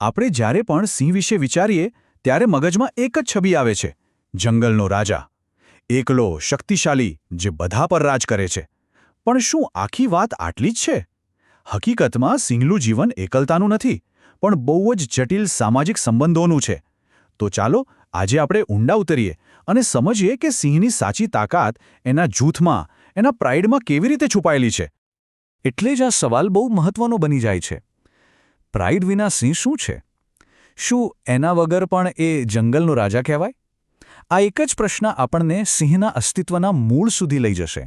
આપણે જ્યારે પણ સિંહ વિશે વિચારીએ ત્યારે મગજમાં એક જ છબી આવે છે, જંગલનો રાજા, એકલો, શક્તિશાળી, જે બધા પર રાજ કરે છે. પણ શું આખી વાત આટલી જ છે? હકીકતમાં સિંહનું જીવન એકલતાનું નથી, પણ બહુ જ જટિલ સામાજિક સંબંધોનું છે. તો ચાલો આજે આપણે ઊંડા ઉતરીએ અને સમજીએ કે સિંહની સાચી તાકાત એના જૂથમાં, એના પ્રાઇડમાં કેવી રીતે છુપાયેલી છે. એટલે જ આ સવાલ બહુ મહત્વનો બની જાય છે. પ્રાઇડ વિના સિંહ શું છે? શું એના વગર પણ એ જંગલનો રાજા કહેવાય? આ એક જ પ્રશ્ન આપણને સિંહના અસ્તિત્વના મૂળ સુધી લઈ જશે.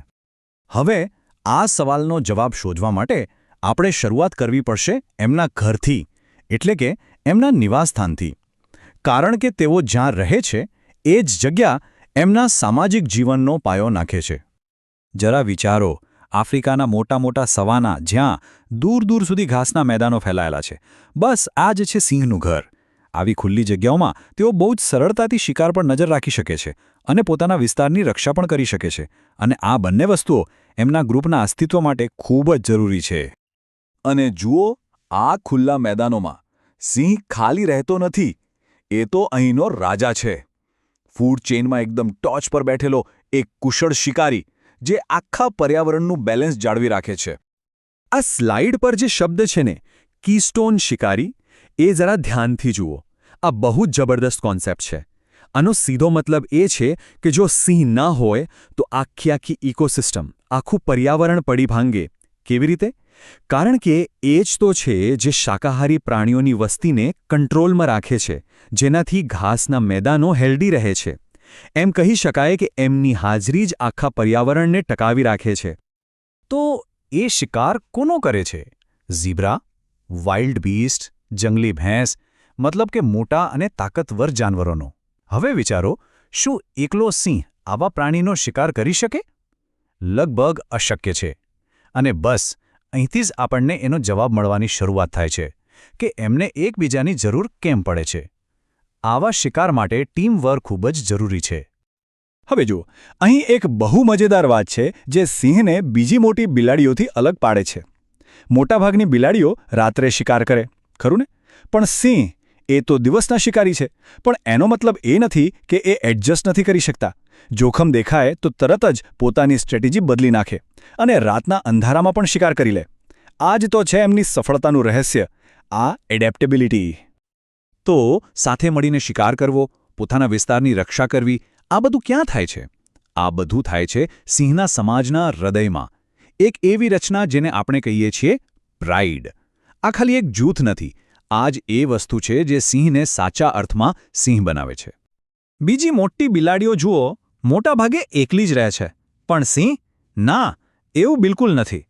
હવે આ સવાલનો જવાબ શોધવા માટે આપણે શરૂઆત કરવી પડશે એમના ઘરથી, એટલે કે એમના નિવાસસ્થાનથી. કારણ કે તેઓ જ્યાં રહે છે એ જ જગ્યા એમના સામાજિક જીવનનો પાયો નાખે છે. જરા વિચારો, આફ્રિકાના મોટા મોટા સવાના જ્યાં દૂર દૂર સુધી ઘાસના મેદાનો ફેલાયેલા છે, બસ આ જ છે સિંહનું ઘર. આવી ખુલ્લી જગ્યાઓમાં તેઓ બહુ જ સરળતાથી શિકાર પર નજર રાખી શકે છે અને પોતાના વિસ્તારની રક્ષા પણ કરી શકે છે. અને આ બંને વસ્તુઓ એમના ગ્રુપના અસ્તિત્વ માટે ખૂબ જ જરૂરી છે. અને જુઓ, આ ખુલ્લા મેદાનોમાં સિંહ ખાલી રહેતો નથી. એ તો અહીંનો રાજા છે. ફૂડ ચેઇનમાં એકદમ ટોચ પર બેઠેલો એક કુશળ શિકારી, જે આખા પર્યાવરણનું બેલેન્સ જાળવી રાખે છે. આ સ્લાઇડ પર જે શબ્દ છે ને, કીસ્ટોન શિકારી, એ જરા ધ્યાનથી જુઓ. આ બહુ જ જબરદસ્ત કોન્સેપ્ટ છે. આનો સીધો મતલબ એ છે કે જો સિંહ ના હોય તો આખી ઇકોસિસ્ટમ, આખું પર્યાવરણ પડી ભાંગે. કેવી રીતે? કારણ કે એ જ તો છે જે શાકાહારી પ્રાણીઓની વસ્તીને કંટ્રોલમાં રાખે છે, જેનાથી ઘાસના મેદાનો હેલ્ધી રહે છે. એમ કહી શકાય કે એમની હાજરી જ આખા પર્યાવરણને ટકાવી રાખે છે. તો એ શિકાર કોનો કરે છે? ઝીબ્રા, વાઇલ્ડ બીસ્ટ, જંગલી ભેંસ, મતલબ કે મોટા અને તાકતવર જાનવરોનો. હવે વિચારો, શું એકલો સિંહ આવા પ્રાણીનો શિકાર કરી શકે? લગભગ અશક્ય છે. અને બસ અહીંથી જ આપણને એનો જવાબ મળવાની શરૂઆત થાય છે કે એમને એકબીજાની જરૂર કેમ પડે છે. આવા શિકાર માટે ટીમ વર્ક ખૂબ જ જરૂરી છે. હવે જુઓ, અહીં એક બહુ મજેદાર વાત છે જે સિંહને બીજી મોટી બિલાડીઓથી અલગ પાડે છે. મોટાભાગની બિલાડીઓ રાત્રે શિકાર કરે, ખરું ને? પણ સિંહ, એ તો દિવસના શિકારી છે. પણ એનો મતલબ એ નથી કે એ એડજસ્ટ નથી કરી શકતા. જોખમ દેખાય તો તરત જ પોતાની સ્ટ્રેટેજી બદલી નાખે અને રાતના અંધારામાં પણ શિકાર કરી લે. આ જ તો છે એમની સફળતાનું રહસ્ય, આ એડેપ્ટેબિલિટી. તો સાથે મળીને શિકાર કરવો, પોતાના વિસ્તારની રક્ષા કરવી, આ બધું ક્યાં થાય છે? આ બધું થાય છે સિંહના સમાજના હૃદયમાં. એક એવી રચના જેને આપણે કહીએ છીએ પ્રાઇડ. આ ખાલી એક જૂથ નથી. આ જ એ વસ્તુ છે જે સિંહને સાચા અર્થમાં સિંહ બનાવે છે. બીજી મોટી બિલાડીઓ જુઓ, મોટાભાગે એકલી જ રહે છે. પણ સિંહ? ના, એવું બિલકુલ નથી.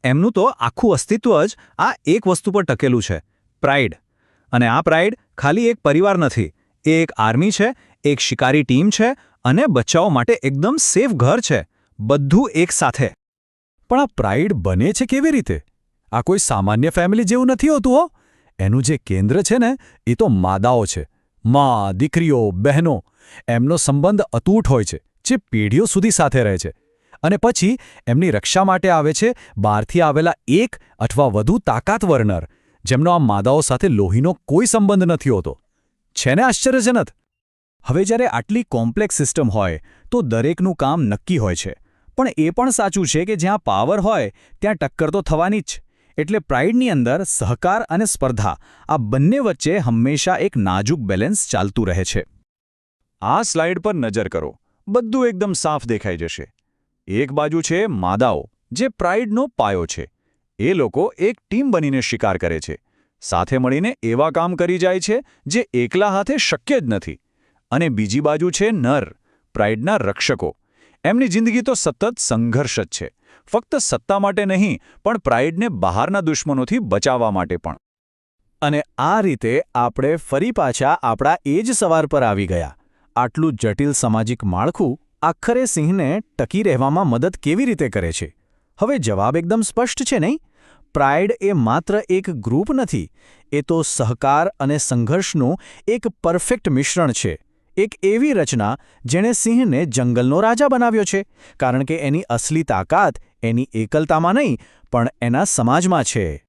એમનું તો આખું અસ્તિત્વ જ આ એક વસ્તુ પર ટકેલું છે, પ્રાઇડ. અને આ પ્રાઇડ ખાલી એક પરિવાર નથી. એ એક આર્મી છે, એક શિકારી ટીમ છે અને બચ્ચાઓ માટે એકદમ સેફ ઘર છે. બધું એક સાથે. પણ આ પ્રાઇડ બને છે કેવી રીતે? આ કોઈ સામાન્ય ફેમિલી જેવું નથી હોતું હો. એનું જે કેન્દ્ર છે ને, એ તો માદાઓ છે. મા, દીકરીઓ, બહેનો. એમનો સંબંધ અતૂટ હોય છે, જે પેઢીઓ સુધી સાથે રહે છે. અને પછી એમની રક્ષા માટે આવે છે બહારથી આવેલા એક અથવા વધુ તાકાતવર નર, જેમનો આ માદાઓ સાથે લોહીનો કોઈ સંબંધ નથી હોતો. છે ને આશ્ચર્યજનક? હવે જ્યારે આટલી કોમ્પ્લેક્સ સિસ્ટમ હોય તો દરેકનું કામ નક્કી હોય છે. પણ એ પણ સાચું છે કે જ્યાં પાવર હોય ત્યાં ટક્કર તો થવાની જ. એટલે પ્રાઇડની અંદર સહકાર અને સ્પર્ધા, આ બંને વચ્ચે હંમેશા એક નાજુક બેલેન્સ ચાલતું રહે છે. આ સ્લાઇડ પર નજર કરો. બધું એકદમ સાફ દેખાઈ જશે. એક બાજુ છે માદાઓ, જે પ્રાઇડનો પાયો છે. એ લોકો એક ટીમ બનીને શિકાર કરે છે. સાથે મળીને એવા કામ કરી જાય છે જે એકલા હાથે શક્ય જ નથી. અને બીજી બાજુ છે નર, પ્રાઇડના રક્ષકો. એમની જિંદગી તો સતત સંઘર્ષ જ છે. ફક્ત સત્તા માટે નહીં, પણ પ્રાઇડને બહારના દુશ્મનોથી બચાવવા માટે પણ. અને આ રીતે આપણે ફરી પાછા આપણા એ જ સવાલ પર આવી ગયા. આટલું જટિલ સામાજિક માળખું આખરે સિંહને ટકી રહેવામાં મદદ કેવી રીતે કરે છે? હવે જવાબ એકદમ સ્પષ્ટ છે નહીં? પ્રાઇડ એ માત્ર એક ગ્રુપ નથી. એ તો સહકાર અને સંઘર્ષનું એક પરફેક્ટ મિશ્રણ છે. એક એવી રચના જેણે સિંહને જંગલનો રાજા બનાવ્યો છે, કારણ કે એની અસલી તાકાત એની એકલતામાં નહીં, પણ એના સમાજમાં છે.